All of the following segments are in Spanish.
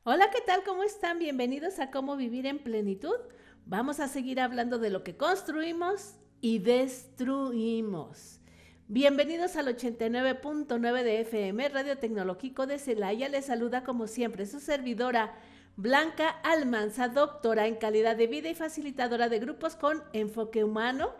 Hola, ¿qué tal? ¿Cómo están? Bienvenidos a Cómo Vivir en Plenitud. Vamos a seguir hablando de lo que construimos y destruimos. Bienvenidos al 89.9 de FM, Radio Tecnológico de Celaya. Les saluda como siempre su servidora Blanca Almanza, doctora en calidad de vida y facilitadora de grupos con enfoque humano.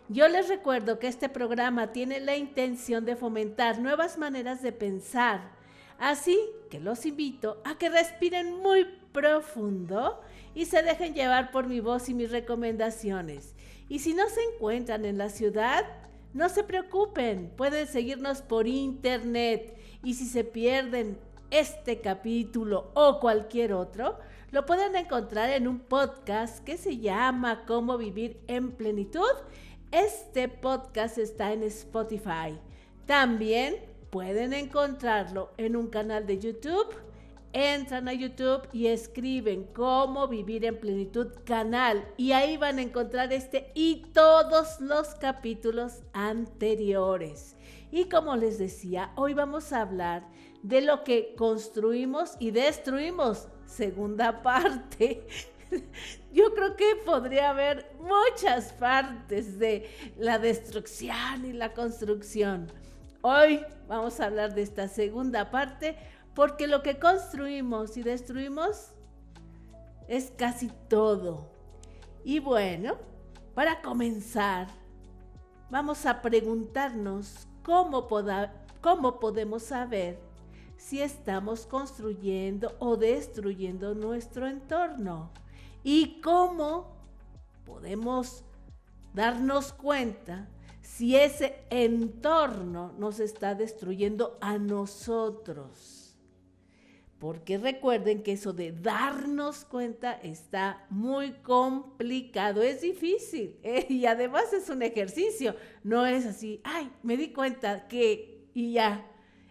Yo les recuerdo que este programa tiene la intención de fomentar nuevas maneras de pensar. Así que los invito a que respiren muy profundo y se dejen llevar por mi voz y mis recomendaciones. Y si no se encuentran en la ciudad, no se preocupen, pueden seguirnos por internet. Y si se pierden este capítulo o cualquier otro, lo pueden encontrar en un podcast que se llama Cómo Vivir en Plenitud. Este podcast está en Spotify. También pueden encontrarlo en un canal de YouTube. Entran a YouTube y escriben Cómo Vivir en Plenitud canal y ahí van a encontrar este y todos los capítulos anteriores. Y como les decía, hoy vamos a hablar de lo que construimos y destruimos, segunda parte. Yo creo que podría haber muchas partes de la destrucción y la construcción. Hoy vamos a hablar de esta segunda parte porque lo que construimos y destruimos es casi todo. Y bueno, para comenzar, vamos a preguntarnos cómo podemos saber si estamos construyendo o destruyendo nuestro entorno y cómo podemos darnos cuenta si ese entorno nos está destruyendo a nosotros. Porque recuerden que eso de darnos cuenta está muy complicado, es difícil, y además es un ejercicio, no es así, ay, me di cuenta que y ya.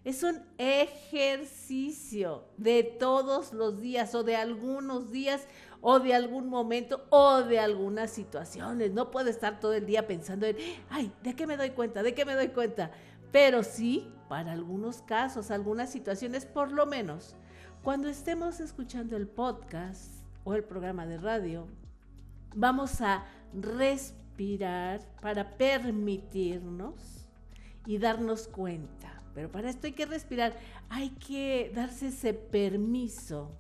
Es un ejercicio de todos los días o de algunos días o de algún momento o de algunas situaciones. No puedo estar todo el día pensando en, ay, ¿de qué me doy cuenta? ¿De qué me doy cuenta? Pero sí, para algunos casos, algunas situaciones, por lo menos, cuando estemos escuchando el podcast o el programa de radio, vamos a respirar para permitirnos y darnos cuenta. Pero para esto hay que respirar, hay que darse ese permiso.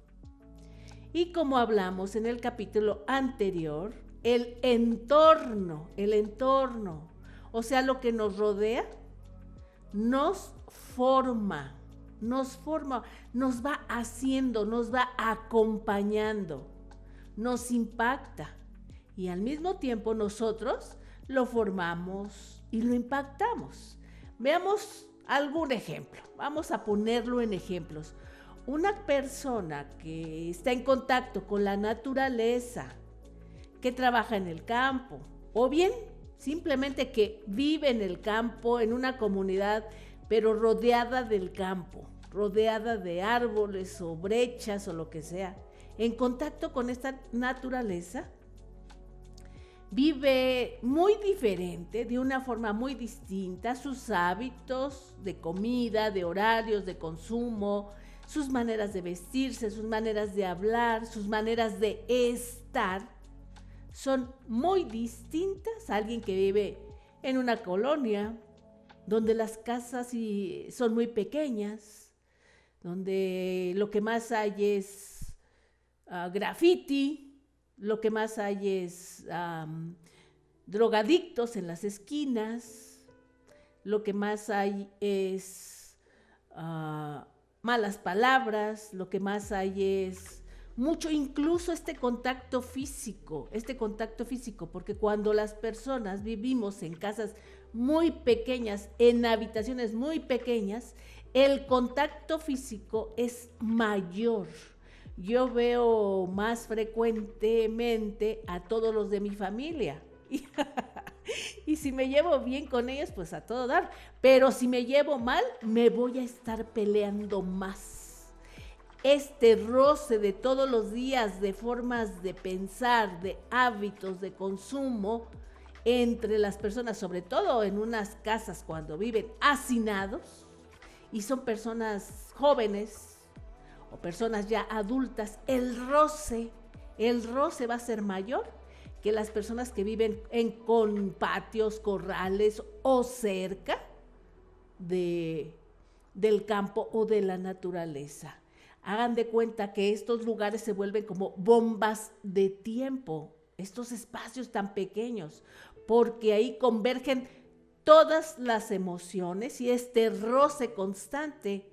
Y como hablamos en el capítulo anterior, el entorno, o sea, lo que nos rodea, nos forma, nos va haciendo, nos va acompañando, nos impacta. Y al mismo tiempo nosotros lo formamos y lo impactamos. Veamos algún ejemplo, vamos a ponerlo en ejemplos. Una persona que está en contacto con la naturaleza, que trabaja en el campo, o bien simplemente que vive en el campo, en una comunidad, pero rodeada del campo, rodeada de árboles o brechas o lo que sea, en contacto con esta naturaleza, vive muy diferente, de una forma muy distinta, sus hábitos de comida, de horarios, de consumo, sus maneras de vestirse, sus maneras de hablar, sus maneras de estar, son muy distintas a alguien que vive en una colonia, donde las casas son muy pequeñas, donde lo que más hay es graffiti, lo que más hay es drogadictos en las esquinas, lo que más hay es malas palabras, lo que más hay es mucho, incluso este contacto físico, porque cuando las personas vivimos en casas muy pequeñas, en habitaciones muy pequeñas, el contacto físico es mayor. Yo veo más frecuentemente a todos los de mi familia. Y si me llevo bien con ellos, pues a todo dar. Pero si me llevo mal, me voy a estar peleando más. Este roce de todos los días, de formas de pensar, de hábitos, de consumo, entre las personas, sobre todo en unas casas cuando viven hacinados, y son personas jóvenes, o personas ya adultas, el roce va a ser mayor que las personas que viven con patios, corrales o cerca del campo o de la naturaleza. Hagan de cuenta que estos lugares se vuelven como bombas de tiempo, estos espacios tan pequeños, porque ahí convergen todas las emociones y este roce constante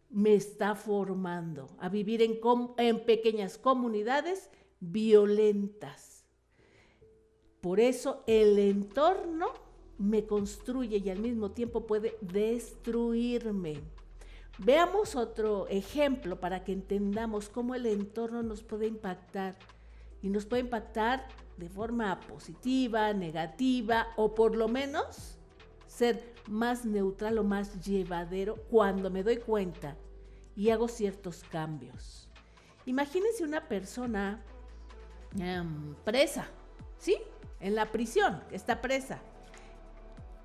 me está formando a vivir en pequeñas comunidades violentas. Por eso el entorno me construye y al mismo tiempo puede destruirme. Veamos otro ejemplo para que entendamos cómo el entorno nos puede impactar. Y nos puede impactar de forma positiva, negativa o por lo menos ser más neutral o más llevadero cuando me doy cuenta y hago ciertos cambios. Imagínense una persona presa, ¿sí? En la prisión, que está presa.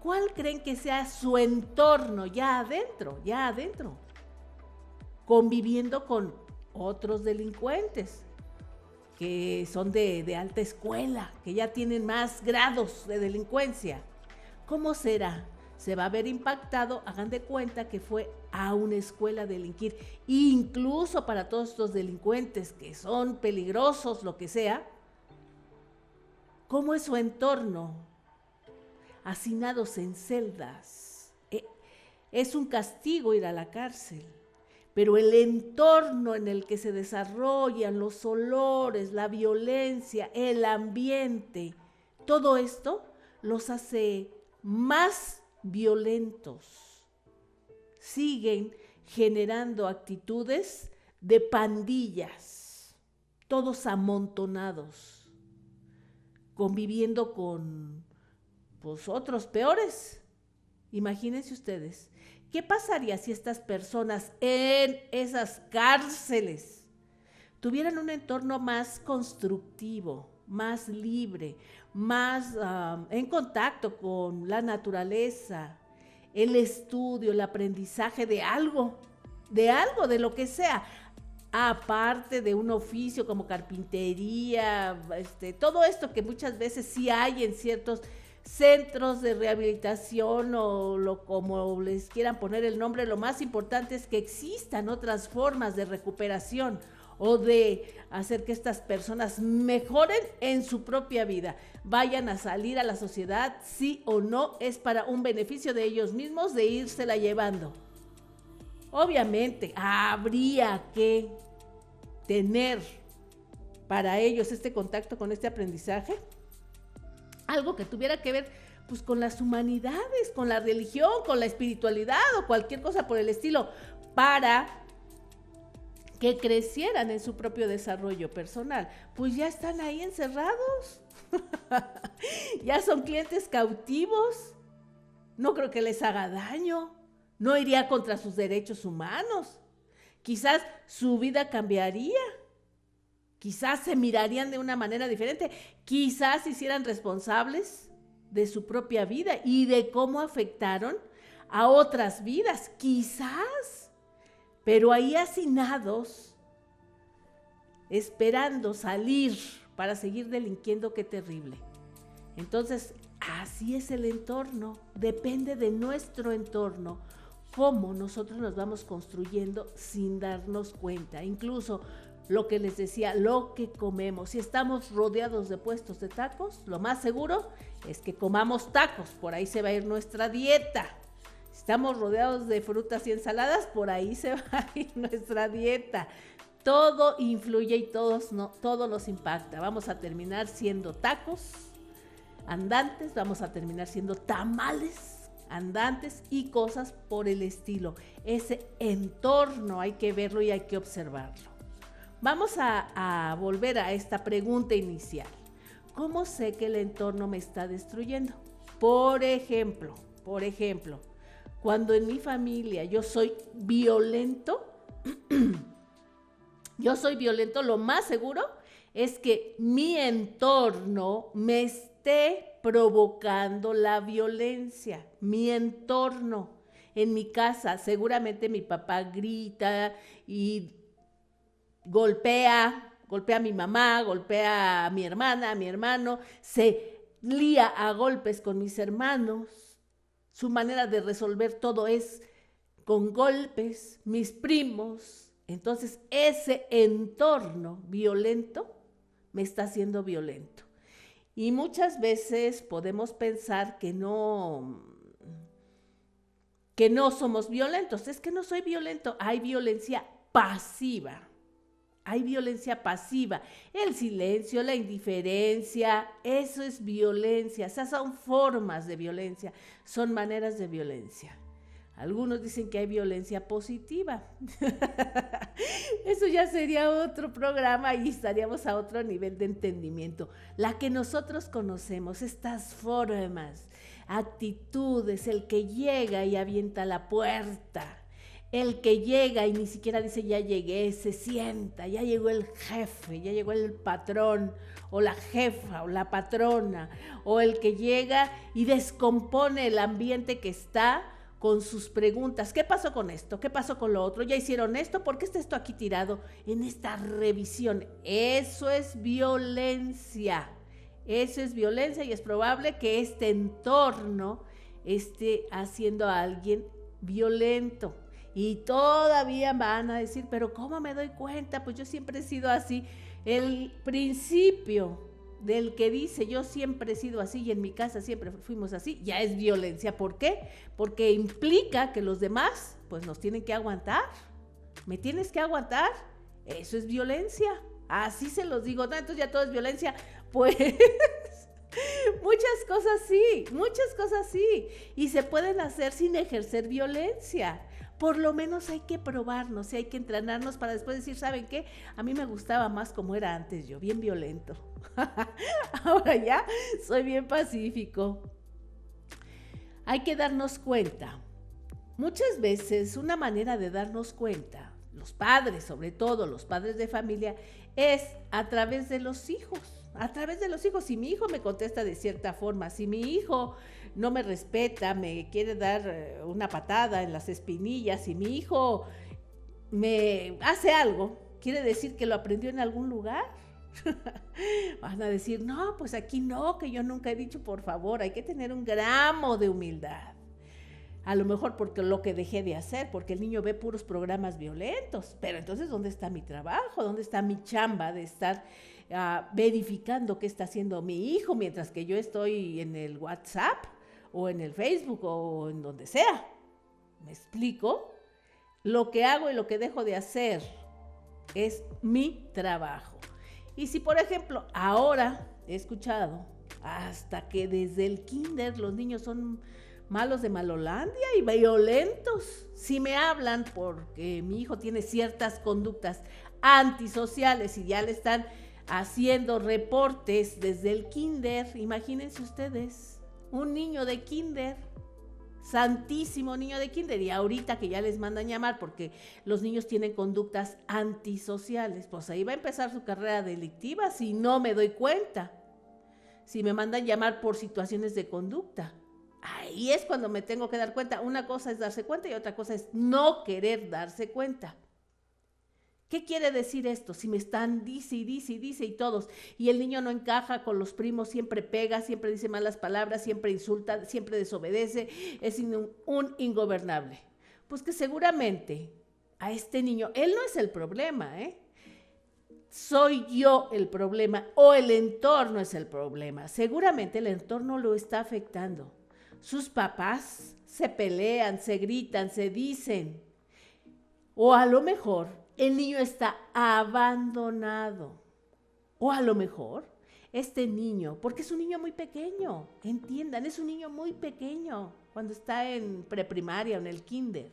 ¿Cuál creen que sea su entorno ya adentro? Conviviendo con otros delincuentes que son de alta escuela, que ya tienen más grados de delincuencia. ¿Cómo será? Se va a ver impactado, hagan de cuenta que fue a una escuela a delinquir. Incluso para todos estos delincuentes que son peligrosos, lo que sea, ¿cómo es su entorno? Hacinados en celdas. Es un castigo ir a la cárcel. Pero el entorno en el que se desarrollan los olores, la violencia, el ambiente, todo esto los hace más violentos. Siguen generando actitudes de pandillas, todos amontonados, conviviendo con otros peores. Imagínense ustedes. ¿Qué pasaría si estas personas en esas cárceles tuvieran un entorno más constructivo, más libre, más en contacto con la naturaleza, el estudio, el aprendizaje de algo, de lo que sea, aparte de un oficio como carpintería, todo esto que muchas veces sí hay en ciertos centros de rehabilitación o como les quieran poner el nombre, lo más importante es que existan otras formas de recuperación o de hacer que estas personas mejoren en su propia vida, vayan a salir a la sociedad, sí o no, es para un beneficio de ellos mismos de írsela llevando. Obviamente, habría que tener para ellos este contacto con este aprendizaje, algo que tuviera que ver pues con las humanidades, con la religión, con la espiritualidad o cualquier cosa por el estilo, para que crecieran en su propio desarrollo personal. Pues ya están ahí encerrados, ya son clientes cautivos, no creo que les haga daño, no iría contra sus derechos humanos, quizás su vida cambiaría. Quizás se mirarían de una manera diferente, quizás se hicieran responsables de su propia vida y de cómo afectaron a otras vidas, quizás, pero ahí hacinados, esperando salir para seguir delinquiendo, qué terrible. Entonces, así es el entorno, depende de nuestro entorno, cómo nosotros nos vamos construyendo sin darnos cuenta, incluso lo que les decía, lo que comemos. Si estamos rodeados de puestos de tacos, lo más seguro es que comamos tacos, por ahí se va a ir nuestra dieta. Si estamos rodeados de frutas y ensaladas, por ahí se va a ir nuestra dieta. Todo influye y todo nos impacta. Vamos a terminar siendo tacos andantes, vamos a terminar siendo tamales andantes y cosas por el estilo. Ese entorno hay que verlo y hay que observarlo. Vamos a volver a esta pregunta inicial. ¿Cómo sé que el entorno me está destruyendo? Por ejemplo, cuando en mi familia yo soy violento, lo más seguro es que mi entorno me esté provocando la violencia. Mi entorno. En mi casa, seguramente mi papá grita y golpea a mi mamá, golpea a mi hermana, a mi hermano, se lía a golpes con mis hermanos, su manera de resolver todo es con golpes, mis primos. Entonces ese entorno violento me está haciendo violento. Y muchas veces podemos pensar que no somos violentos. Es que no soy violento, hay violencia pasiva. Hay violencia pasiva, el silencio, la indiferencia, eso es violencia, esas son formas de violencia, son maneras de violencia. Algunos dicen que hay violencia positiva. Eso ya sería otro programa y estaríamos a otro nivel de entendimiento. La que nosotros conocemos, estas formas, actitudes, el que llega y avienta la puerta, el que llega y ni siquiera dice ya llegué, se sienta, ya llegó el jefe, ya llegó el patrón, o la jefa, o la patrona, o el que llega y descompone el ambiente que está con sus preguntas. ¿Qué pasó con esto? ¿Qué pasó con lo otro? ¿Ya hicieron esto? ¿Por qué está esto aquí tirado? En esta revisión. Eso es violencia. Eso es violencia y es probable que este entorno esté haciendo a alguien violento. Y todavía van a decir, pero ¿cómo me doy cuenta? Pues yo siempre he sido así. El principio del que dice yo siempre he sido así y en mi casa siempre fuimos así, ya es violencia. ¿Por qué? Porque implica que los demás pues nos tienen que aguantar. ¿Me tienes que aguantar? Eso es violencia. Así se los digo. No, entonces ya todo es violencia. Pues muchas cosas sí. Y se pueden hacer sin ejercer violencia. Por lo menos hay que probarnos y hay que entrenarnos para después decir, ¿saben qué? A mí me gustaba más como era antes yo, bien violento. Ahora ya soy bien pacífico. Hay que darnos cuenta. Muchas veces una manera de darnos cuenta, los padres, sobre todo los padres de familia, es a través de los hijos. A través de los hijos, si mi hijo me contesta de cierta forma, si mi hijo no me respeta, me quiere dar una patada en las espinillas, si mi hijo me hace algo, quiere decir que lo aprendió en algún lugar. Van a decir, no, pues aquí no, que yo nunca he dicho por favor, hay que tener un gramo de humildad. A lo mejor porque lo que dejé de hacer, porque el niño ve puros programas violentos, pero entonces ¿dónde está mi trabajo? ¿Dónde está mi chamba de estar verificando qué está haciendo mi hijo mientras que yo estoy en el WhatsApp o en el Facebook o en donde sea? ¿Me explico? Lo que hago y lo que dejo de hacer es mi trabajo. Y si, por ejemplo, ahora he escuchado hasta que desde el kinder los niños son malos de Malolandia y violentos, si me hablan porque mi hijo tiene ciertas conductas antisociales y ya le están haciendo reportes desde el kinder, imagínense ustedes, un niño de kinder, santísimo niño de kinder, y ahorita que ya les mandan llamar porque los niños tienen conductas antisociales, pues ahí va a empezar su carrera delictiva si no me doy cuenta, si me mandan llamar por situaciones de conducta. Ahí es cuando me tengo que dar cuenta. Una cosa es darse cuenta y otra cosa es no querer darse cuenta. ¿Qué quiere decir esto? Si me están dice y todos, y el niño no encaja con los primos, siempre pega, siempre dice malas palabras, siempre insulta, siempre desobedece, es un ingobernable. Pues que seguramente a este niño, él no es el problema, soy yo el problema o el entorno es el problema. Seguramente el entorno lo está afectando. Sus papás se pelean, se gritan, se dicen. O a lo mejor el niño está abandonado. O a lo mejor este niño, porque es un niño muy pequeño, entiendan, es un niño muy pequeño cuando está en preprimaria o en el kinder.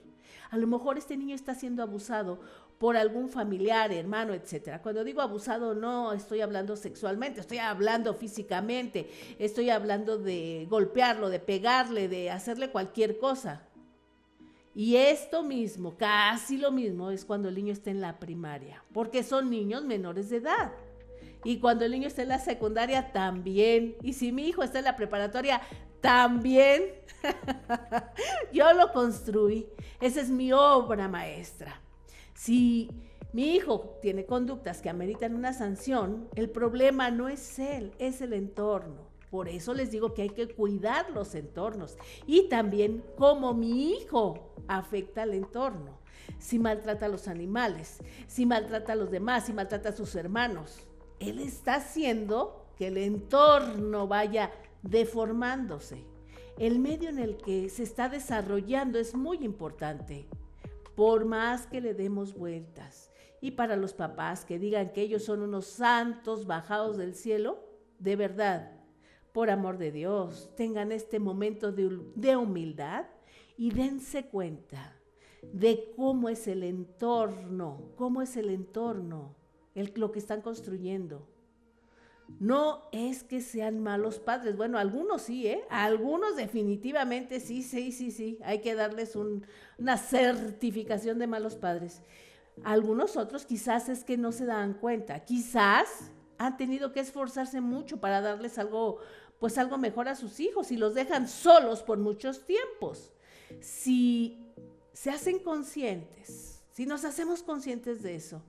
A lo mejor este niño está siendo abusado por algún familiar, hermano, etcétera. Cuando digo abusado no estoy hablando sexualmente, estoy hablando físicamente, estoy hablando de golpearlo, de pegarle, de hacerle cualquier cosa. Y esto mismo, casi lo mismo, es cuando el niño está en la primaria, porque son niños menores de edad. Y cuando el niño está en la secundaria, también. Y si mi hijo está en la preparatoria, también. Yo lo construí. Esa es mi obra maestra. Si mi hijo tiene conductas que ameritan una sanción, el problema no es él, es el entorno. Por eso les digo que hay que cuidar los entornos y también cómo mi hijo afecta al entorno. Si maltrata a los animales, si maltrata a los demás, si maltrata a sus hermanos, él está haciendo que el entorno vaya deformándose. El medio en el que se está desarrollando es muy importante, por más que le demos vueltas. Y para los papás que digan que ellos son unos santos bajados del cielo, de verdad, por amor de Dios, tengan este momento de humildad y dense cuenta de cómo es el entorno, lo que están construyendo. No es que sean malos padres, bueno, algunos sí, algunos definitivamente sí, hay que darles una certificación de malos padres. Algunos otros quizás es que no se dan cuenta, quizás han tenido que esforzarse mucho para darles algo mejor a sus hijos y los dejan solos por muchos tiempos. Si se hacen conscientes, si nos hacemos conscientes de eso,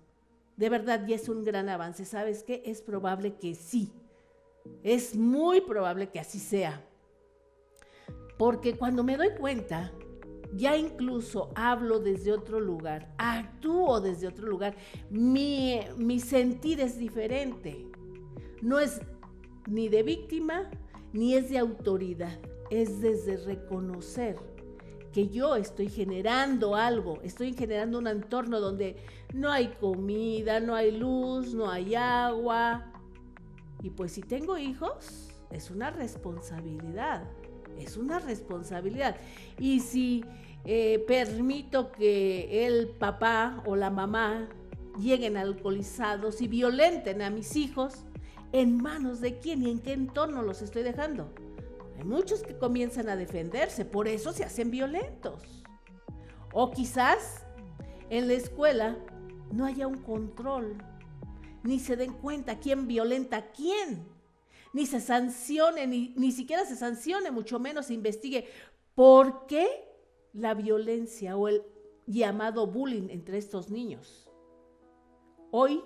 de verdad ya es un gran avance. ¿Sabes qué? Es probable que sí, es muy probable que así sea. Porque cuando me doy cuenta, ya incluso hablo desde otro lugar, actúo desde otro lugar, mi sentir es diferente. No es ni de víctima, ni es de autoridad, es desde reconocer que yo estoy generando algo, estoy generando un entorno donde no hay comida, no hay luz, no hay agua. Y pues si tengo hijos, es una responsabilidad. Y si permito que el papá o la mamá lleguen alcoholizados y violenten a mis hijos, ¿en manos de quién y en qué entorno los estoy dejando? Hay muchos que comienzan a defenderse, por eso se hacen violentos. O quizás en la escuela no haya un control, ni se den cuenta quién violenta a quién, ni se sancione, ni siquiera se sancione, mucho menos se investigue por qué la violencia o el llamado bullying entre estos niños. Hoy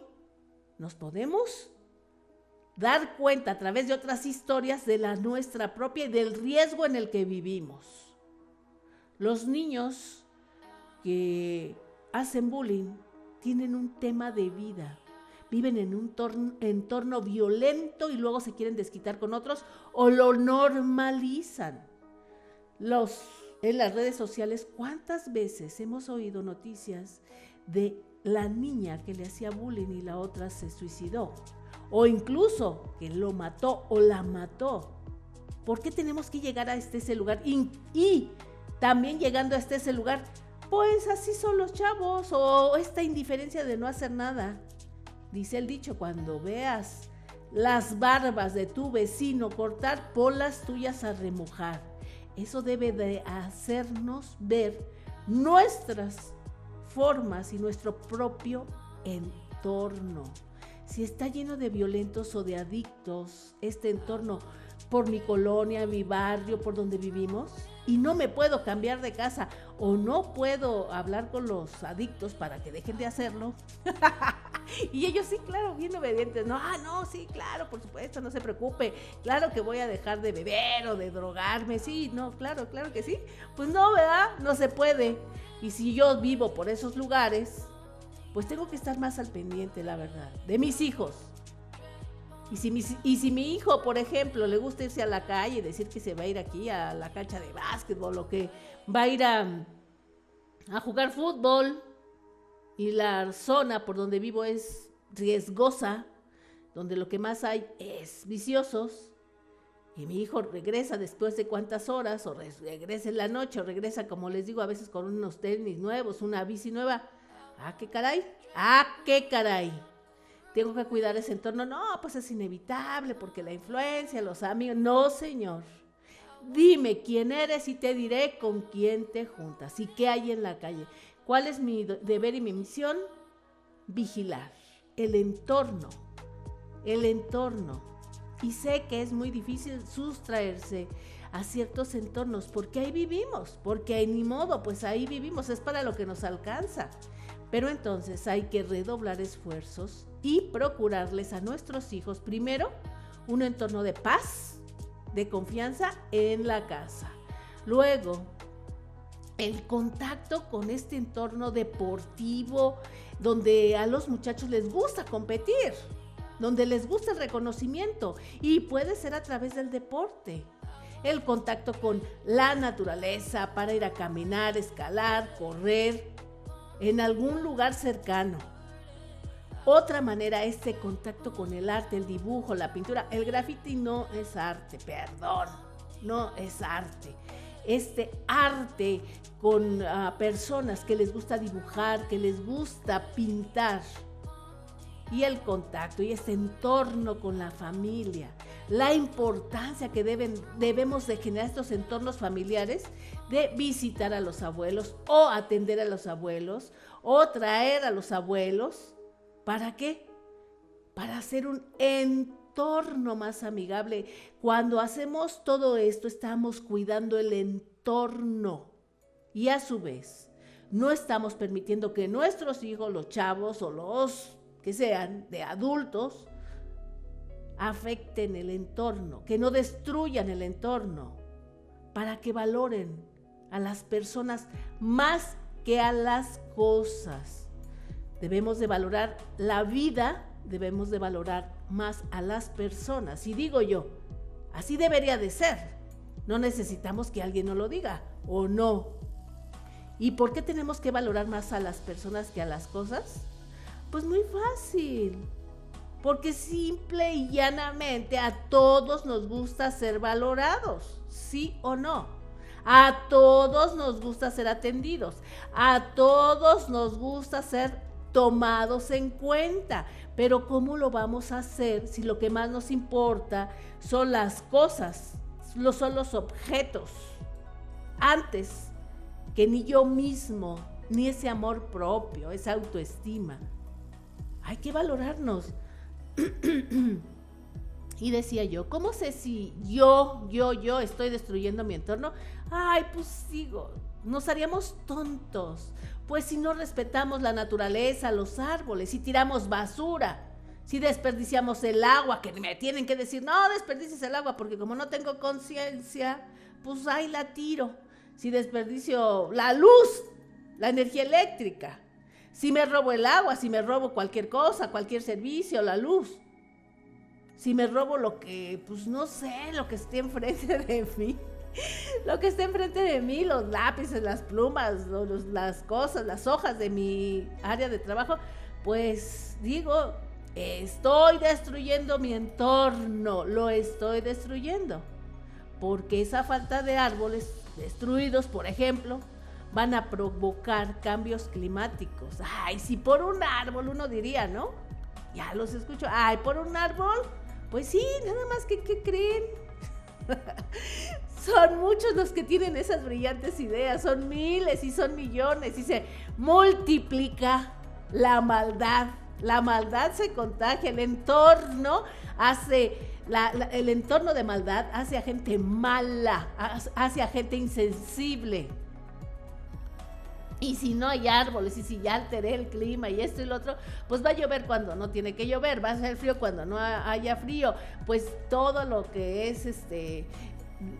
nos podemos dar cuenta a través de otras historias de la nuestra propia y del riesgo en el que vivimos. Los niños que hacen bullying tienen un tema de vida, viven en un entorno violento y luego se quieren desquitar con otros o lo normalizan. En las redes sociales, ¿cuántas veces hemos oído noticias de la niña que le hacía bullying y la otra se suicidó? O incluso que lo mató o la mató. ¿Por qué tenemos que llegar a ese lugar? Y también llegando a ese lugar, pues así son los chavos, o esta indiferencia de no hacer nada. Dice el dicho, cuando veas las barbas de tu vecino cortar, pon las tuyas a remojar. Eso debe de hacernos ver nuestras formas y nuestro propio entorno. Si está lleno de violentos o de adictos este entorno por mi colonia, mi barrio, por donde vivimos, y no me puedo cambiar de casa o no puedo hablar con los adictos para que dejen de hacerlo. Y ellos sí, claro, bien obedientes. No, sí, claro, por supuesto, no se preocupe. Claro que voy a dejar de beber o de drogarme. Sí, no, claro que sí. Pues no, ¿verdad? No se puede. Y si yo vivo por esos lugares, pues tengo que estar más al pendiente, la verdad, de mis hijos. Y si mi hijo, por ejemplo, le gusta irse a la calle y decir que se va a ir aquí a la cancha de básquetbol o que va a ir a jugar fútbol y la zona por donde vivo es riesgosa, donde lo que más hay es viciosos, y mi hijo regresa después de cuántas horas, o regresa en la noche, o regresa, como les digo, a veces con unos tenis nuevos, una bici nueva. ¿Qué caray! Tengo que cuidar ese entorno. No, pues es inevitable porque la influencia, los amigos. No, señor. Dime quién eres y te diré con quién te juntas y qué hay en la calle. ¿Cuál es mi deber y mi misión? Vigilar el entorno. Y sé que es muy difícil sustraerse a ciertos entornos porque ahí vivimos, porque ni modo, pues ahí vivimos, es para lo que nos alcanza. Pero entonces hay que redoblar esfuerzos y procurarles a nuestros hijos, primero, un entorno de paz, de confianza en la casa. Luego, el contacto con este entorno deportivo, donde a los muchachos les gusta competir, donde les gusta el reconocimiento, y puede ser a través del deporte. El contacto con la naturaleza para ir a caminar, escalar, correr en algún lugar cercano. Otra manera es el contacto con el arte, el dibujo, la pintura. El graffiti no es arte, perdón, no es arte. Este arte con personas que les gusta dibujar, que les gusta pintar. Y el contacto y este entorno con la familia. La importancia que debemos de generar estos entornos familiares, de visitar a los abuelos o atender a los abuelos o traer a los abuelos. ¿Para qué? Para hacer un entorno más amigable. Cuando hacemos todo esto, estamos cuidando el entorno y a su vez no estamos permitiendo que nuestros hijos, los chavos o los que sean de adultos, afecten el entorno, que no destruyan el entorno, para que valoren a las personas más que a las cosas. Debemos de valorar la vida, debemos de valorar más a las personas. Y digo yo, así debería de ser. No necesitamos que alguien nos lo diga, ¿o no? ¿Y por qué tenemos que valorar más a las personas que a las cosas? Pues muy fácil. Porque simple y llanamente a todos nos gusta ser valorados, ¿sí o no? A todos nos gusta ser atendidos, a todos nos gusta ser tomados en cuenta. Pero ¿cómo lo vamos a hacer si lo que más nos importa son las cosas, son los objetos? Antes que ni yo mismo, ni ese amor propio, esa autoestima. Hay que valorarnos. Y decía yo, ¿cómo sé si yo estoy destruyendo mi entorno? Ay, pues digo, nos haríamos tontos. Pues si no respetamos la naturaleza, los árboles, si tiramos basura, si desperdiciamos el agua, que me tienen que decir, no desperdicies el agua, porque como no tengo conciencia, pues ahí la tiro. Si desperdicio la luz, la energía eléctrica, si me robo el agua, si me robo cualquier cosa, cualquier servicio, la luz, si me robo lo que, pues no sé, lo que esté enfrente de mí, los lápices, las plumas, las cosas, las hojas de mi área de trabajo, pues digo, estoy destruyendo mi entorno, lo estoy destruyendo, porque esa falta de árboles destruidos, por ejemplo, van a provocar cambios climáticos. Ay, si por un árbol uno diría, ¿no? Ya los escucho. Ay, por un árbol. Pues sí, nada más que, ¿qué creen? Son muchos los que tienen esas brillantes ideas. Son miles y son millones. Y se multiplica la maldad. La maldad se contagia. El entorno hace... el entorno de maldad hace a gente mala. Hace a gente insensible. Y si no hay árboles, y si ya alteré el clima y esto y lo otro, pues va a llover cuando no tiene que llover, va a hacer frío cuando no haya frío, pues todo lo que es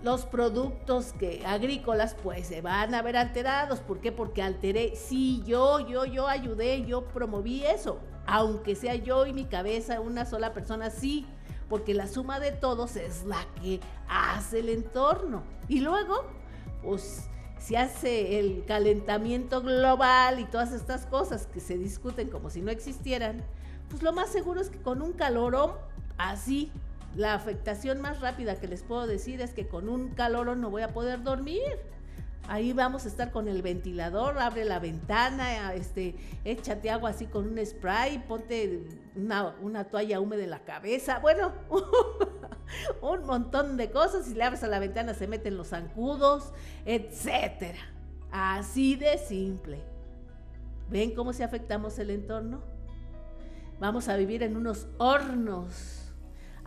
los productos agrícolas, pues se van a ver alterados. ¿Por qué? Porque alteré, sí, yo ayudé, yo promoví eso, aunque sea yo y mi cabeza, una sola persona, sí, porque la suma de todos es la que hace el entorno. Y luego, pues se hace el calentamiento global y todas estas cosas que se discuten como si no existieran, pues lo más seguro es que con un calorón así, la afectación más rápida que les puedo decir es que con un calorón no voy a poder dormir. Ahí vamos a estar con el ventilador, abre la ventana, échate agua así con un spray, ponte una toalla húmeda en la cabeza, bueno, un montón de cosas. Si le abres a la ventana se meten los zancudos, etcétera. Así de simple. ¿Ven cómo si afectamos el entorno? Vamos a vivir en unos hornos.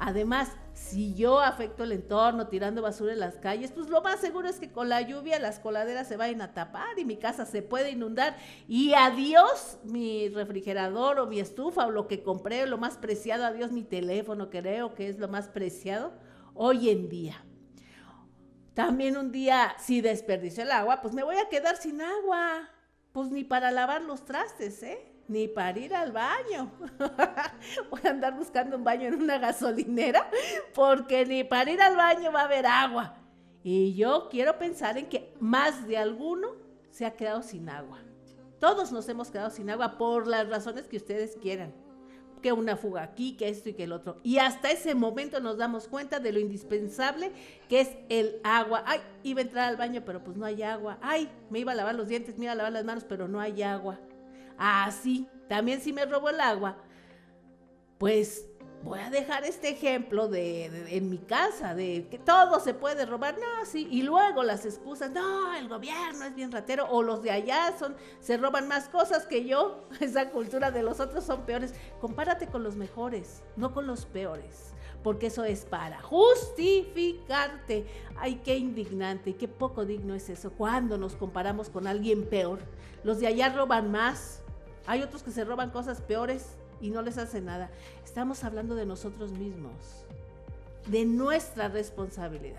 Además, si yo afecto el entorno tirando basura en las calles, pues lo más seguro es que con la lluvia las coladeras se vayan a tapar y mi casa se puede inundar. Y adiós mi refrigerador o mi estufa o lo que compré, lo más preciado, adiós mi teléfono, creo que es lo más preciado hoy en día. También un día, si desperdicio el agua, pues me voy a quedar sin agua. Pues ni para lavar los trastes, ni para ir al baño. Voy a andar buscando un baño en una gasolinera porque ni para ir al baño va a haber agua. Y yo quiero pensar en que más de alguno se ha quedado sin agua. Todos nos hemos quedado sin agua por las razones que ustedes quieran. Que una fuga aquí, que esto y que el otro. Y hasta ese momento nos damos cuenta de lo indispensable que es el agua. Ay, iba a entrar al baño, pero pues no hay agua. Ay, me iba a lavar los dientes, me iba a lavar las manos, pero no hay agua. Ah, sí, también si me robo el agua, pues voy a dejar este ejemplo en mi casa, de que todo se puede robar, no, sí, y luego las excusas, no, el gobierno es bien ratero, o los de allá se roban más cosas que yo, esa cultura de los otros son peores. Compárate con los mejores, no con los peores, porque eso es para justificarte. Ay, qué indignante y qué poco digno es eso, cuando nos comparamos con alguien peor. Los de allá roban más, hay otros que se roban cosas peores y no les hace nada. Estamos hablando de nosotros mismos, de nuestra responsabilidad.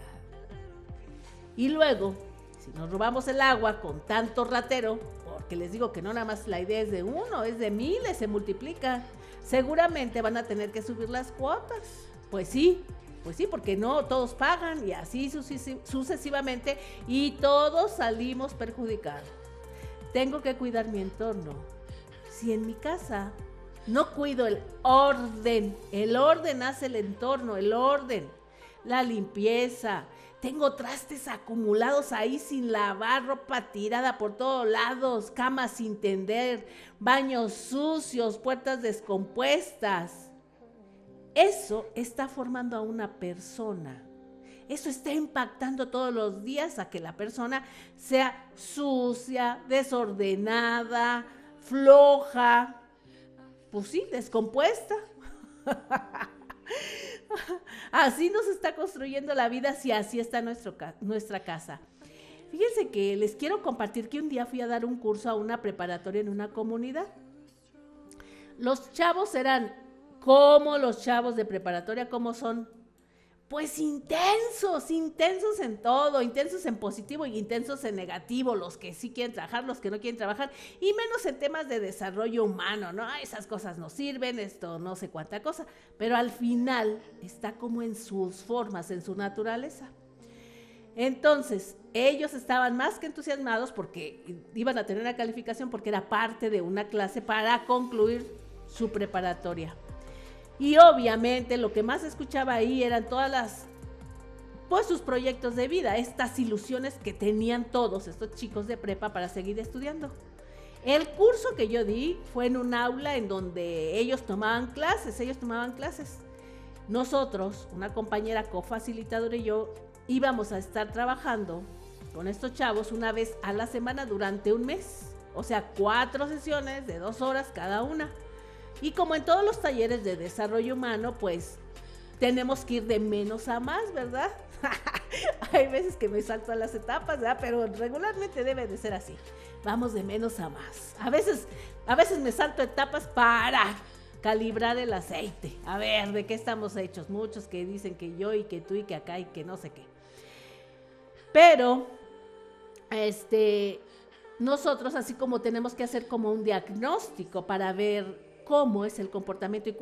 Y luego, si nos robamos el agua con tanto ratero, porque les digo que no nada más la idea es de uno, es de miles, se multiplica, seguramente van a tener que subir las cuotas. Pues sí, porque no todos pagan y así sucesivamente y todos salimos perjudicados. Tengo que cuidar mi entorno. Si en mi casa no cuido el orden hace el entorno, el orden, la limpieza. Tengo trastes acumulados ahí sin lavar, ropa tirada por todos lados, camas sin tender, baños sucios, puertas descompuestas. Eso está formando a una persona. Eso está impactando todos los días a que la persona sea sucia, desordenada, floja. Pues sí, descompuesta. Así nos está construyendo la vida, si así está nuestra casa. Fíjense que les quiero compartir que un día fui a dar un curso a una preparatoria en una comunidad. Los chavos eran como los chavos de preparatoria, ¿cómo son? Pues intensos en todo, intensos en positivo y intensos en negativo, los que sí quieren trabajar, los que no quieren trabajar, y menos en temas de desarrollo humano, ¿no? Esas cosas no sirven, esto no sé cuánta cosa, pero al final está como en sus formas, en su naturaleza. Entonces, ellos estaban más que entusiasmados porque iban a tener una calificación porque era parte de una clase para concluir su preparatoria. Y obviamente lo que más escuchaba ahí eran pues sus proyectos de vida, estas ilusiones que tenían todos estos chicos de prepa para seguir estudiando. El curso que yo di fue en un aula en donde ellos tomaban clases. Nosotros, una compañera cofacilitadora y yo, íbamos a estar trabajando con estos chavos una vez a la semana durante un mes. O sea, 4 sesiones de 2 horas cada una. Y como en todos los talleres de desarrollo humano, pues tenemos que ir de menos a más, ¿verdad? Hay veces que me salto a las etapas, ¿verdad? Pero regularmente debe de ser así. Vamos de menos a más. A veces me salto etapas para calibrar el aceite. A ver, ¿de qué estamos hechos? Muchos que dicen que yo y que tú y que acá y que no sé qué. Pero, nosotros así como tenemos que hacer como un diagnóstico para ver cómo es el comportamiento y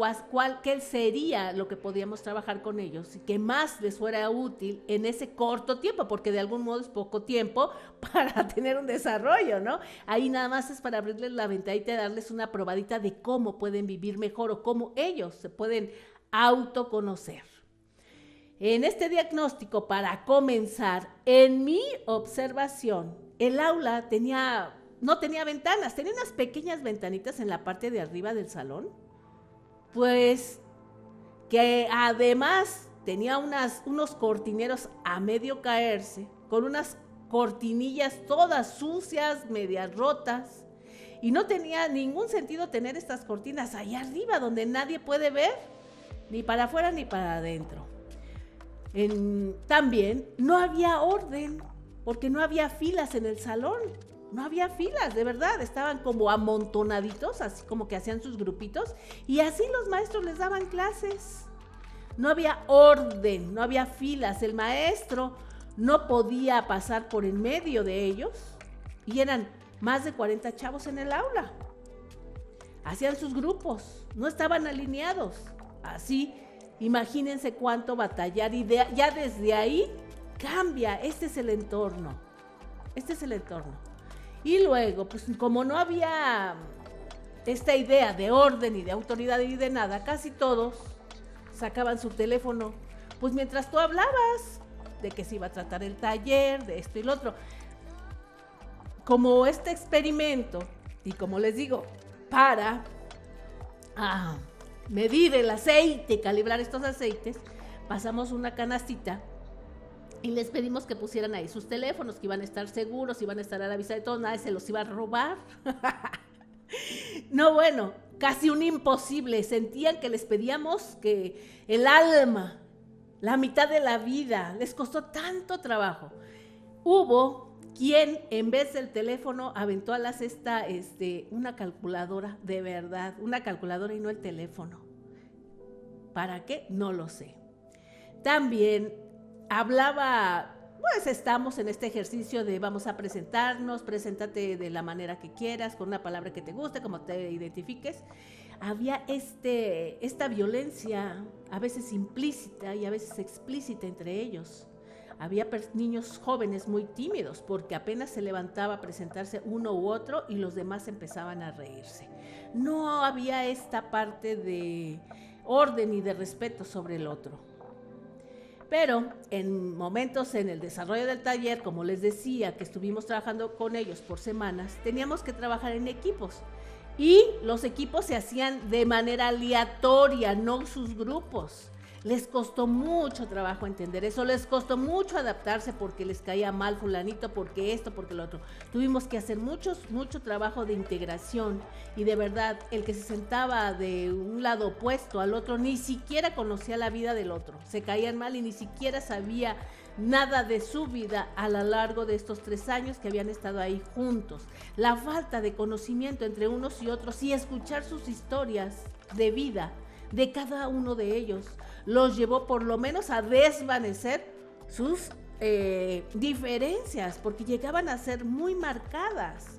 qué sería lo que podíamos trabajar con ellos y que más les fuera útil en ese corto tiempo, porque de algún modo es poco tiempo para tener un desarrollo, ¿no? Ahí nada más es para abrirles la ventanita y darles una probadita de cómo pueden vivir mejor o cómo ellos se pueden autoconocer. En este diagnóstico, para comenzar, en mi observación, el aula no tenía ventanas, tenía unas pequeñas ventanitas en la parte de arriba del salón, pues que además tenía unos cortineros a medio caerse, con unas cortinillas todas sucias, medias rotas, y no tenía ningún sentido tener estas cortinas allá arriba donde nadie puede ver. ni para afuera ni para adentro. También no había orden, porque no había filas en el salón. No había filas, de verdad, estaban como amontonaditos, así como que hacían sus grupitos, y así los maestros les daban clases. No había orden, no había filas, el maestro no podía pasar por en medio de ellos, y eran más de 40 chavos en el aula. Hacían sus grupos, no estaban alineados. Así, imagínense cuánto batallar, y ya desde ahí cambia, este es el entorno. Y luego, pues como no había esta idea de orden y de autoridad y de nada, casi todos sacaban su teléfono, pues mientras tú hablabas de que se iba a tratar el taller, de esto y lo otro. Como este experimento, y como les digo, para medir el aceite, calibrar estos aceites, pasamos una canastita y les pedimos que pusieran ahí sus teléfonos, que iban a estar seguros, iban a estar a la vista de todos, nadie se los iba a robar. No, bueno, casi un imposible. Sentían que les pedíamos que el alma, la mitad de la vida, les costó tanto trabajo. Hubo quien en vez del teléfono aventó a la cesta una calculadora, de verdad, una calculadora y no el teléfono. ¿Para qué? No lo sé. También hablaba, pues estamos en este ejercicio de vamos a presentarnos, preséntate de la manera que quieras, con una palabra que te guste, como te identifiques. Había esta violencia, a veces implícita y a veces explícita entre ellos. Había niños jóvenes muy tímidos porque apenas se levantaba a presentarse uno u otro y los demás empezaban a reírse. No había esta parte de orden y de respeto sobre el otro. Pero en momentos en el desarrollo del taller, como les decía, que estuvimos trabajando con ellos por semanas, teníamos que trabajar en equipos. Y los equipos se hacían de manera aleatoria, no sus grupos. Les costó mucho trabajo entender eso, les costó mucho adaptarse porque les caía mal fulanito, porque esto, porque lo otro. Tuvimos que hacer mucho trabajo de integración y de verdad, el que se sentaba de un lado opuesto al otro ni siquiera conocía la vida del otro. Se caían mal y ni siquiera sabía nada de su vida a lo largo de estos 3 años que habían estado ahí juntos. La falta de conocimiento entre unos y otros y escuchar sus historias de vida de cada uno de ellos los llevó por lo menos a desvanecer sus diferencias, porque llegaban a ser muy marcadas.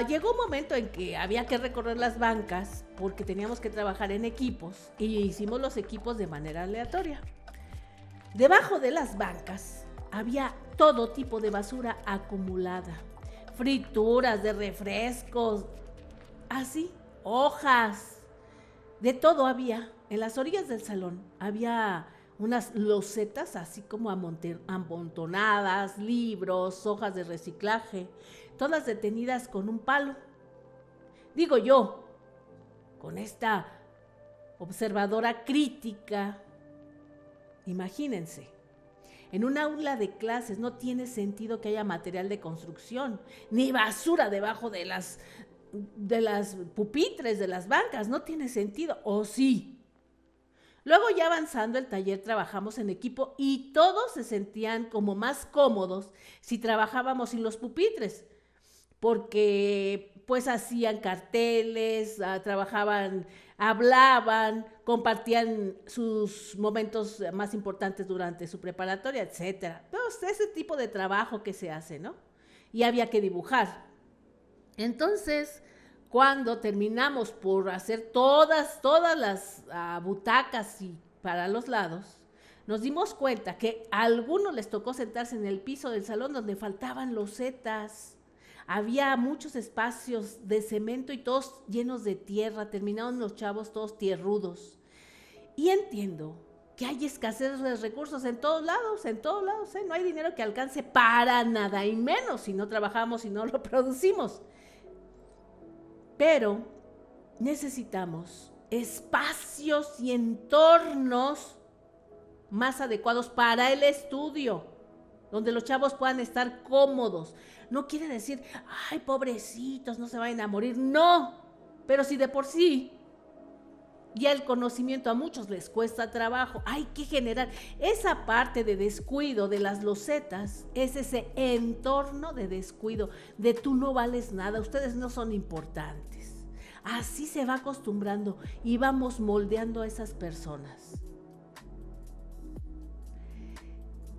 Llegó un momento en que había que recorrer las bancas porque teníamos que trabajar en equipos y hicimos los equipos de manera aleatoria. Debajo de las bancas había todo tipo de basura acumulada, frituras de refrescos, así, hojas, de todo había. En las orillas del salón había unas losetas así como amontonadas, libros, hojas de reciclaje, todas detenidas con un palo. Digo yo, con esta observadora crítica, imagínense, en un aula de clases no tiene sentido que haya material de construcción, ni basura debajo de las pupitres, de las bancas, no tiene sentido, ¿o sí? Luego ya avanzando el taller trabajamos en equipo y todos se sentían como más cómodos si trabajábamos sin los pupitres, porque pues hacían carteles, trabajaban, hablaban, compartían sus momentos más importantes durante su preparatoria, etcétera. Entonces, ese tipo de trabajo que se hace, ¿no? Y había que dibujar. Entonces, cuando terminamos por hacer todas las butacas y para los lados, nos dimos cuenta que a algunos les tocó sentarse en el piso del salón donde faltaban losetas. Había muchos espacios de cemento y todos llenos de tierra, terminaron los chavos todos tierrudos. Y entiendo que hay escasez de recursos en todos lados, no hay dinero que alcance para nada, y menos si no trabajamos y no lo producimos. Pero necesitamos espacios y entornos más adecuados para el estudio, donde los chavos puedan estar cómodos. No quiere decir, ay, pobrecitos, no se vayan a morir, no, pero si de por sí Y el conocimiento a muchos les cuesta trabajo. Hay que generar esa parte de descuido de las losetas, es ese entorno de descuido, de tú no vales nada, ustedes no son importantes. Así se va acostumbrando y vamos moldeando a esas personas.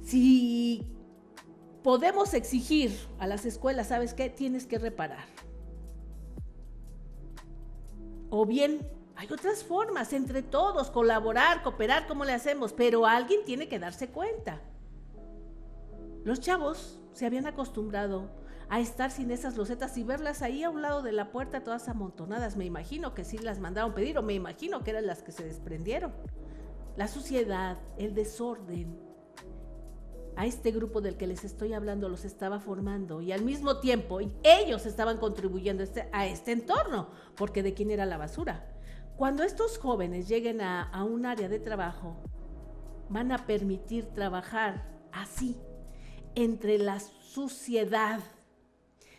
Si podemos exigir a las escuelas, ¿sabes qué? Tienes que reparar. O bien, hay otras formas, entre todos, colaborar, cooperar, ¿cómo le hacemos? Pero alguien tiene que darse cuenta. Los chavos se habían acostumbrado a estar sin esas losetas y verlas ahí a un lado de la puerta todas amontonadas. Me imagino que sí las mandaron pedir, o me imagino que eran las que se desprendieron. La suciedad, el desorden, a este grupo del que les estoy hablando los estaba formando y al mismo tiempo ellos estaban contribuyendo a este entorno, porque ¿de quién era la basura? Cuando estos jóvenes lleguen a un área de trabajo, van a permitir trabajar así, entre la suciedad,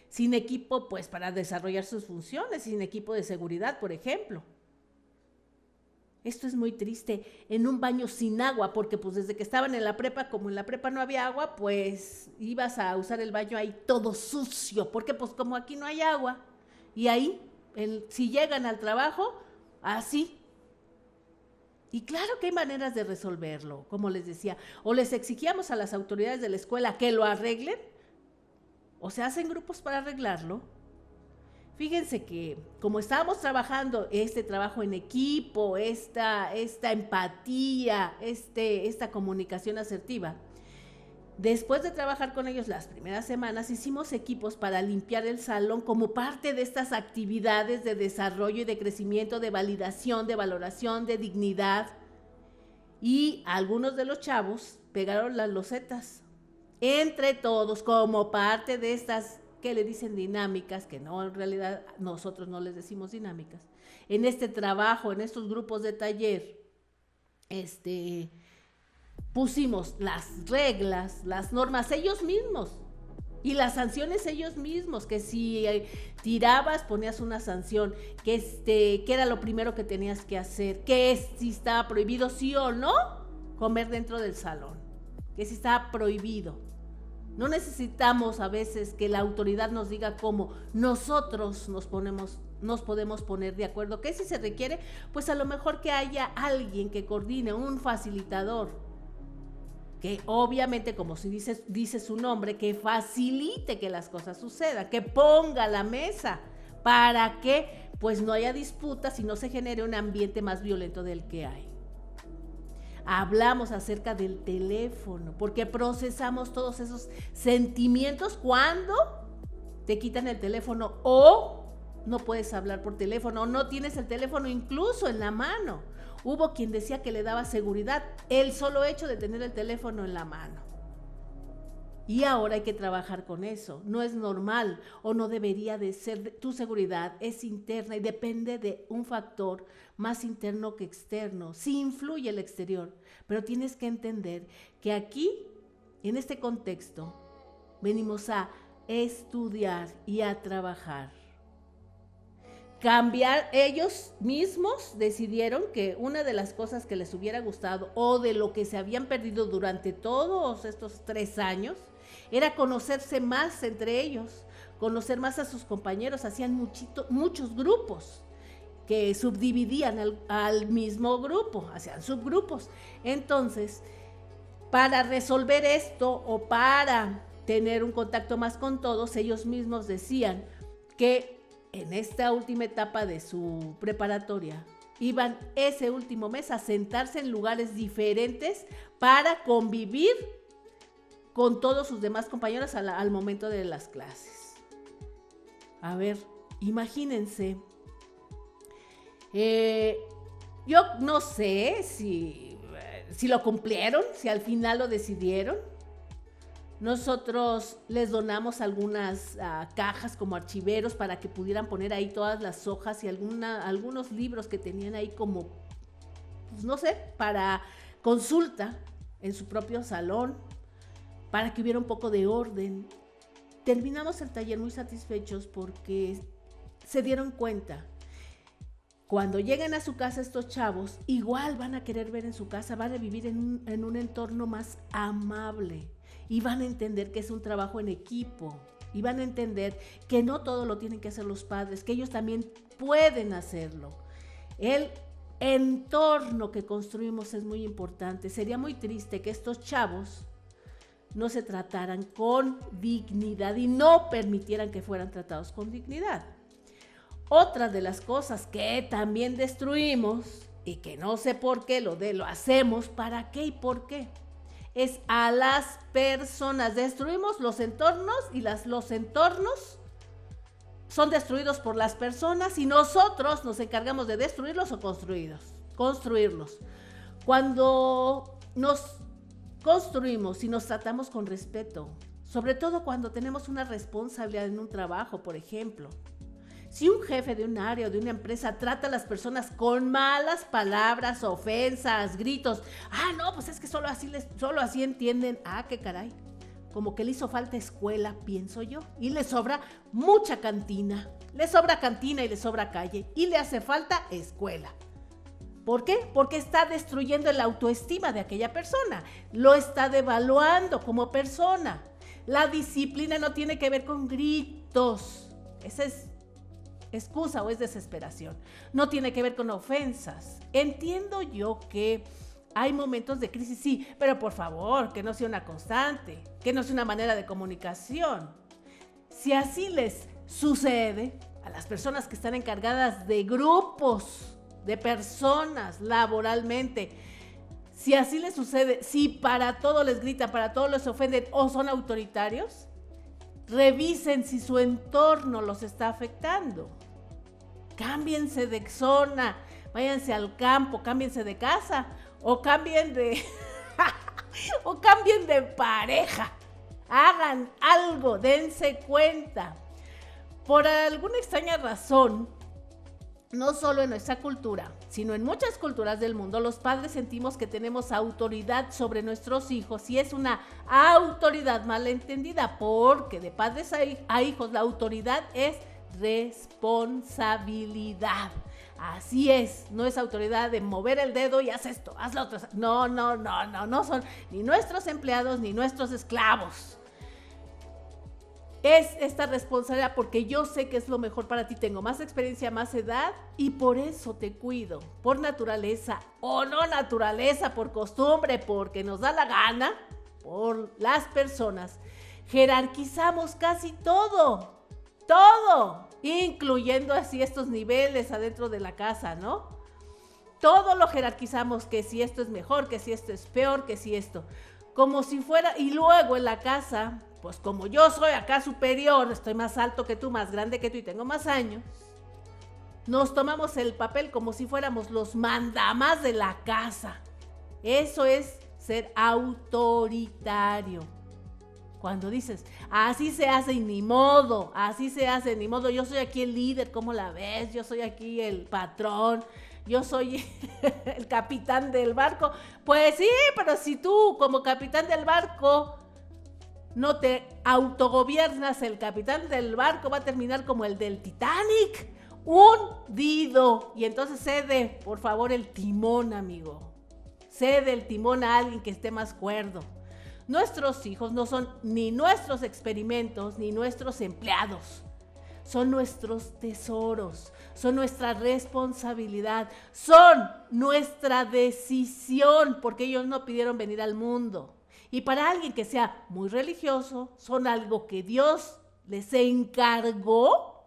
sin equipo pues para desarrollar sus funciones, sin equipo de seguridad, por ejemplo. Esto es muy triste, en un baño sin agua, porque pues desde que estaban en la prepa, como en la prepa no había agua, pues ibas a usar el baño ahí todo sucio, porque pues como aquí no hay agua, y ahí, si llegan al trabajo, así. Y claro que hay maneras de resolverlo, como les decía, o les exigíamos a las autoridades de la escuela que lo arreglen, o se hacen grupos para arreglarlo. Fíjense que como estábamos trabajando este trabajo en equipo, esta empatía, esta comunicación asertiva, después de trabajar con ellos las primeras semanas, hicimos equipos para limpiar el salón como parte de estas actividades de desarrollo y de crecimiento, de validación, de valoración, de dignidad. Y algunos de los chavos pegaron las losetas entre todos como parte de estas que le dicen dinámicas, que no, en realidad nosotros no les decimos dinámicas. En este trabajo, en estos grupos de taller, pusimos las reglas, las normas ellos mismos y las sanciones ellos mismos, que si tirabas ponías una sanción, que era lo primero que tenías que hacer, que si estaba prohibido sí o no comer dentro del salón, que si estaba prohibido. No necesitamos a veces que la autoridad nos diga cómo, nosotros nos podemos poner de acuerdo, que si se requiere, pues a lo mejor que haya alguien que coordine, un facilitador, que obviamente, como si dice su nombre, que facilite que las cosas sucedan, que ponga la mesa para que pues no haya disputas y no se genere un ambiente más violento del que hay. Hablamos acerca del teléfono, porque procesamos todos esos sentimientos cuando te quitan el teléfono o no puedes hablar por teléfono o no tienes el teléfono incluso en la mano. Hubo quien decía que le daba seguridad el solo hecho de tener el teléfono en la mano. Y ahora hay que trabajar con eso. No es normal o no debería de ser. Tu seguridad es interna y depende de un factor más interno que externo. Sí influye el exterior, pero tienes que entender que aquí, en este contexto, venimos a estudiar y a trabajar. Cambiar, ellos mismos decidieron que una de las cosas que les hubiera gustado o de lo que se habían perdido durante todos estos 3 años era conocerse más entre ellos, conocer más a sus compañeros. Hacían muchos grupos que subdividían al mismo grupo, hacían subgrupos. Entonces, para resolver esto o para tener un contacto más con todos, ellos mismos decían que en esta última etapa de su preparatoria iban ese último mes a sentarse en lugares diferentes para convivir con todos sus demás compañeros al momento de las clases. A ver, imagínense. Yo no sé si lo cumplieron, si al final lo decidieron. Nosotros les donamos algunas cajas como archiveros para que pudieran poner ahí todas las hojas y algunos libros que tenían ahí como, pues no sé, para consulta en su propio salón, para que hubiera un poco de orden. Terminamos el taller muy satisfechos porque se dieron cuenta Cuando lleguen a su casa estos chavos, igual van a querer ver en su casa, van a vivir en un entorno más amable y van a entender que es un trabajo en equipo y van a entender que no todo lo tienen que hacer los padres, que ellos también pueden hacerlo. El entorno que construimos es muy importante. Sería muy triste que estos chavos no se trataran con dignidad y no permitieran que fueran tratados con dignidad. Otra de las cosas que también destruimos y que no sé por qué lo hacemos, ¿para qué y por qué? Es a las personas. Destruimos los entornos y los entornos son destruidos por las personas y nosotros nos encargamos de destruirlos o construirlos. Cuando nos construimos y nos tratamos con respeto, sobre todo cuando tenemos una responsabilidad en un trabajo, por ejemplo. Si un jefe de un área o de una empresa trata a las personas con malas palabras, ofensas, gritos, no, pues es que solo así entienden, qué caray, como que le hizo falta escuela, pienso yo, y le sobra mucha cantina, le sobra cantina y le sobra calle, y le hace falta escuela. ¿Por qué? Porque está destruyendo la autoestima de aquella persona, lo está devaluando como persona. La disciplina no tiene que ver con gritos, esa es excusa o es desesperación. No tiene que ver con ofensas. Entiendo yo que hay momentos de crisis, sí, pero por favor, que no sea una constante, que no sea una manera de comunicación. Si así les sucede a las personas que están encargadas de grupos de personas laboralmente, si así les sucede, si para todo les grita, para todo les ofenden o son autoritarios, revisen si su entorno los está afectando. Cámbiense de zona, váyanse al campo, cámbiense de casa o cambien de o cambien de pareja. Hagan algo, dense cuenta. Por alguna extraña razón, no solo en nuestra cultura, sino en muchas culturas del mundo, los padres sentimos que tenemos autoridad sobre nuestros hijos y es una autoridad malentendida porque de padres a hijos la autoridad es responsabilidad. Así es, no es autoridad de mover el dedo y haz esto, haz lo otro. No son ni nuestros empleados ni nuestros esclavos. Es esta responsabilidad porque yo sé que es lo mejor para ti, tengo más experiencia, más edad y por eso te cuido, por naturaleza o no naturaleza, por costumbre, porque nos da la gana, por las personas. Jerarquizamos casi todo, incluyendo así estos niveles adentro de la casa, ¿no? Todo lo jerarquizamos, que si esto es mejor, que si esto es peor, que si esto, como si fuera, y luego en la casa, pues como yo soy acá superior, estoy más alto que tú, más grande que tú y tengo más años, nos tomamos el papel como si fuéramos los mandamás de la casa. Eso es ser autoritario. Cuando dices, así se hace y ni modo, yo soy aquí el líder, ¿cómo la ves? Yo soy aquí el patrón, yo soy el capitán del barco. Pues sí, pero si tú como capitán del barco no te autogobiernas, el capitán del barco va a terminar como el del Titanic, hundido. Y entonces cede, por favor, el timón, amigo. Cede el timón a alguien que esté más cuerdo. Nuestros hijos no son ni nuestros experimentos ni nuestros empleados. Son nuestros tesoros, son nuestra responsabilidad, son nuestra decisión, porque ellos no pidieron venir al mundo. Y para alguien que sea muy religioso, son algo que Dios les encargó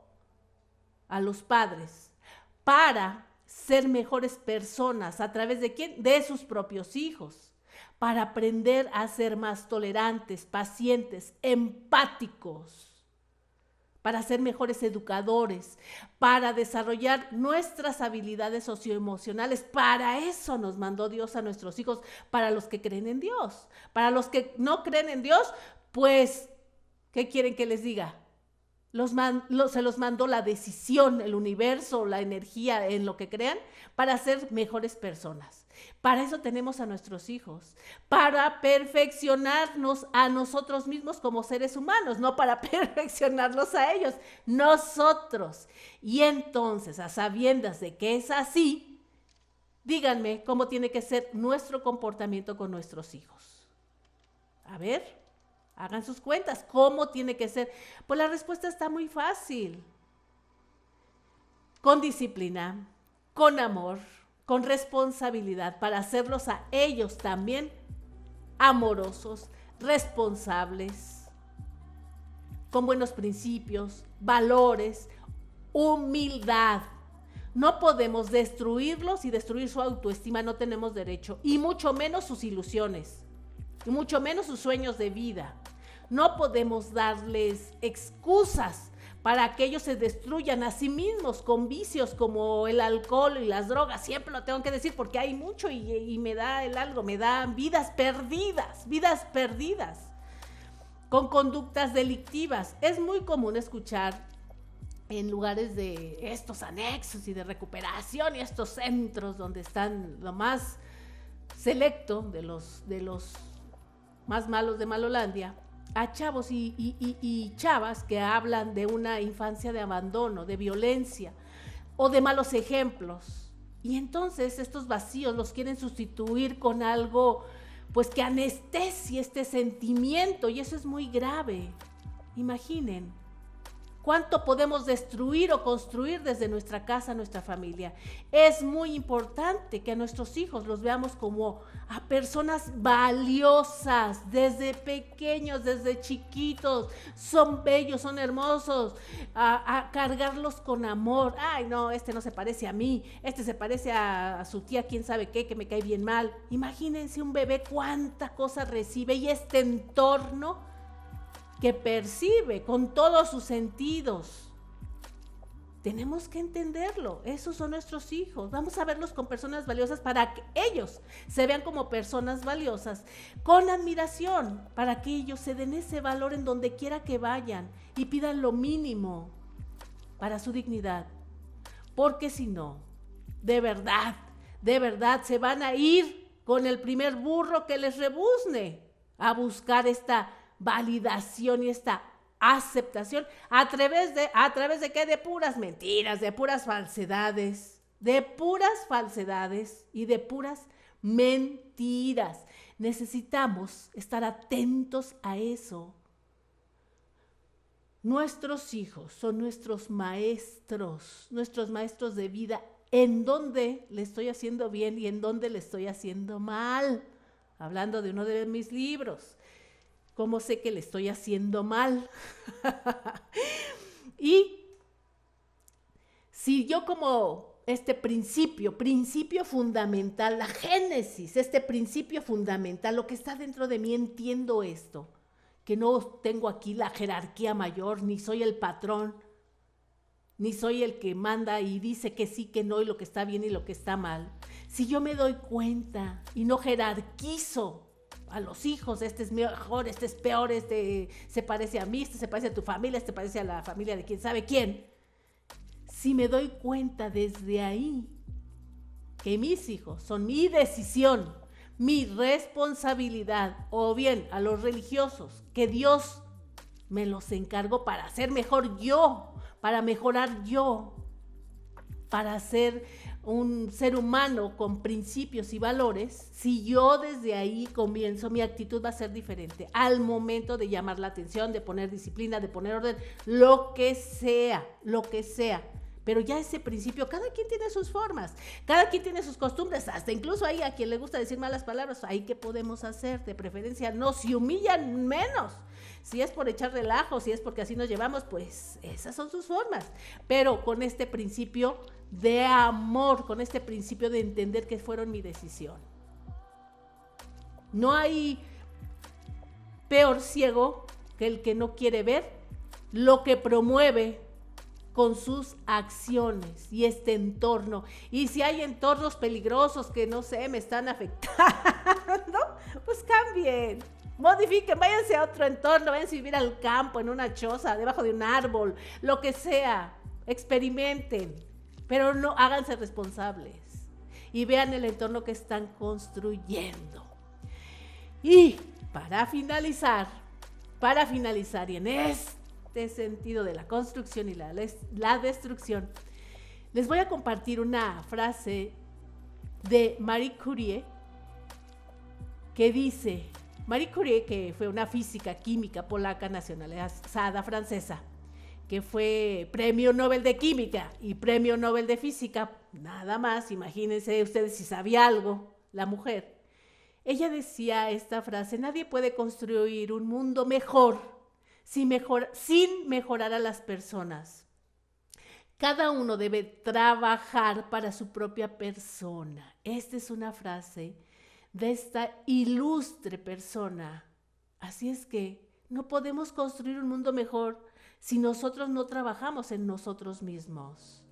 a los padres para ser mejores personas. ¿A través de quién? De sus propios hijos. Para aprender a ser más tolerantes, pacientes, empáticos. Para ser mejores educadores, para desarrollar nuestras habilidades socioemocionales. Para eso nos mandó Dios a nuestros hijos, para los que creen en Dios. Para los que no creen en Dios, pues, ¿qué quieren que les diga? Se los mandó la decisión, el universo, la energía, en lo que crean, para ser mejores personas. Para eso tenemos a nuestros hijos, para perfeccionarnos a nosotros mismos como seres humanos, no para perfeccionarlos a ellos, nosotros. Y entonces, a sabiendas de que es así, díganme cómo tiene que ser nuestro comportamiento con nuestros hijos. A ver, hagan sus cuentas, ¿cómo tiene que ser? Pues la respuesta está muy fácil. Con disciplina, con amor, con responsabilidad, para hacerlos a ellos también amorosos, responsables, con buenos principios, valores, humildad. No podemos destruirlos y destruir su autoestima, no tenemos derecho, y mucho menos sus ilusiones, y mucho menos sus sueños de vida. No podemos darles excusas para que ellos se destruyan a sí mismos con vicios como el alcohol y las drogas. Siempre lo tengo que decir porque hay mucho y me da el algo, me da vidas perdidas, con conductas delictivas. Es muy común escuchar en lugares de estos anexos y de recuperación y estos centros donde están lo más selecto de los más malos de Malolandia, a chavos y chavas que hablan de una infancia de abandono, de violencia o de malos ejemplos. Y entonces estos vacíos los quieren sustituir con algo pues que anestesie este sentimiento, y eso es muy grave. Imaginen cuánto podemos destruir o construir desde nuestra casa, nuestra familia. Es muy importante que a nuestros hijos los veamos como a personas valiosas, desde pequeños, desde chiquitos. Son bellos, son hermosos, a cargarlos con amor. Ay, no, este no se parece a mí, este se parece a su tía, quién sabe qué, que me cae bien mal. Imagínense un bebé cuánta cosa recibe, y este entorno que percibe con todos sus sentidos. Tenemos que entenderlo. Esos son nuestros hijos. Vamos a verlos con personas valiosas para que ellos se vean como personas valiosas, con admiración, para que ellos se den ese valor en donde quiera que vayan y pidan lo mínimo para su dignidad. Porque si no, de verdad, se van a ir con el primer burro que les rebuzne a buscar esta validación y esta aceptación a través de qué, de puras mentiras, de puras falsedades y de puras mentiras. Necesitamos estar atentos a eso. Nuestros hijos son nuestros maestros de vida, en dónde le estoy haciendo bien y en dónde le estoy haciendo mal. Hablando de uno de mis libros, ¿cómo sé que le estoy haciendo mal? Y si yo como este principio fundamental, la génesis, este principio fundamental, lo que está dentro de mí, entiendo esto, que no tengo aquí la jerarquía mayor, ni soy el patrón, ni soy el que manda y dice que sí, que no, y lo que está bien y lo que está mal. Si yo me doy cuenta y no jerarquizo a los hijos, este es mejor, este es peor, este se parece a mí, este se parece a tu familia, este parece a la familia de quién sabe quién. Si me doy cuenta desde ahí que mis hijos son mi decisión, mi responsabilidad, o bien a los religiosos, que Dios me los encargó para ser mejor yo, para mejorar yo, para ser un ser humano con principios y valores, si yo desde ahí comienzo, mi actitud va a ser diferente al momento de llamar la atención, de poner disciplina, de poner orden, lo que sea. Pero ya ese principio, cada quien tiene sus formas, cada quien tiene sus costumbres, hasta incluso ahí a quien le gusta decir malas palabras, ahí qué podemos hacer, de preferencia no, si humillan menos. Si es por echar relajo, si es porque así nos llevamos, pues esas son sus formas. Pero con este principio de amor, con este principio de entender que fueron mi decisión. No hay peor ciego que el que no quiere ver lo que promueve con sus acciones y este entorno. Y si hay entornos peligrosos que no sé, me están afectando, pues cambien. Modifiquen, váyanse a otro entorno, váyanse a vivir al campo, en una choza, debajo de un árbol, lo que sea. Experimenten, pero no háganse responsables y vean el entorno que están construyendo. Y para finalizar y en este sentido de la construcción y la destrucción, les voy a compartir una frase de Marie Curie que dice, Marie Curie, que fue una física química polaca nacionalizada francesa, que fue premio Nobel de Química y premio Nobel de Física, nada más, imagínense ustedes si sabía algo, la mujer. Ella decía esta frase: nadie puede construir un mundo mejor sin mejorar a las personas. Cada uno debe trabajar para su propia persona. Esta es una frase de esta ilustre persona. Así es que no podemos construir un mundo mejor si nosotros no trabajamos en nosotros mismos.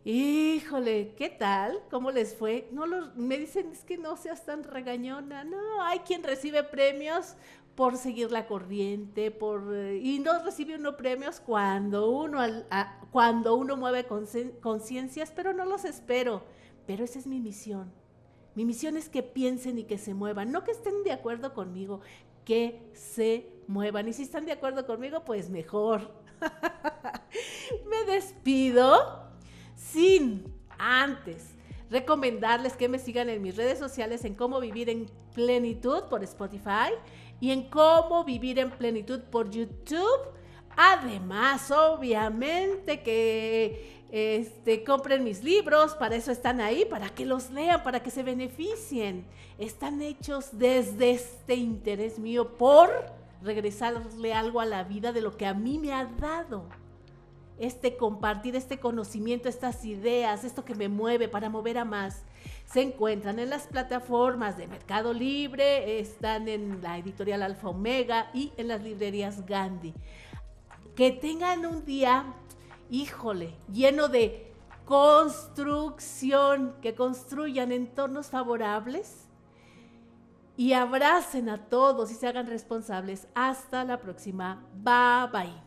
Híjole, ¿qué tal? ¿Cómo les fue? Me dicen, es que no seas tan regañona. No, hay quien recibe premios por seguir la corriente, y no recibe uno premios cuando uno mueve conciencias, pero no los espero. Pero esa es mi misión. Mi misión es que piensen y que se muevan, no que estén de acuerdo conmigo, que se muevan. Y si están de acuerdo conmigo, pues mejor. Me despido sin antes recomendarles que me sigan en mis redes sociales en Cómo Vivir en Plenitud por Spotify y en Cómo Vivir en Plenitud por YouTube. Además, obviamente que compren mis libros, para eso están ahí, para que los lean, para que se beneficien. Están hechos desde este interés mío por regresarle algo a la vida de lo que a mí me ha dado. Compartir este conocimiento, estas ideas, esto que me mueve para mover a más. Se encuentran en las plataformas de Mercado Libre, están en la editorial Alfa Omega y en las librerías Gandhi. Que tengan un día, lleno de construcción, que construyan entornos favorables y abracen a todos y se hagan responsables. Hasta la próxima. Bye bye.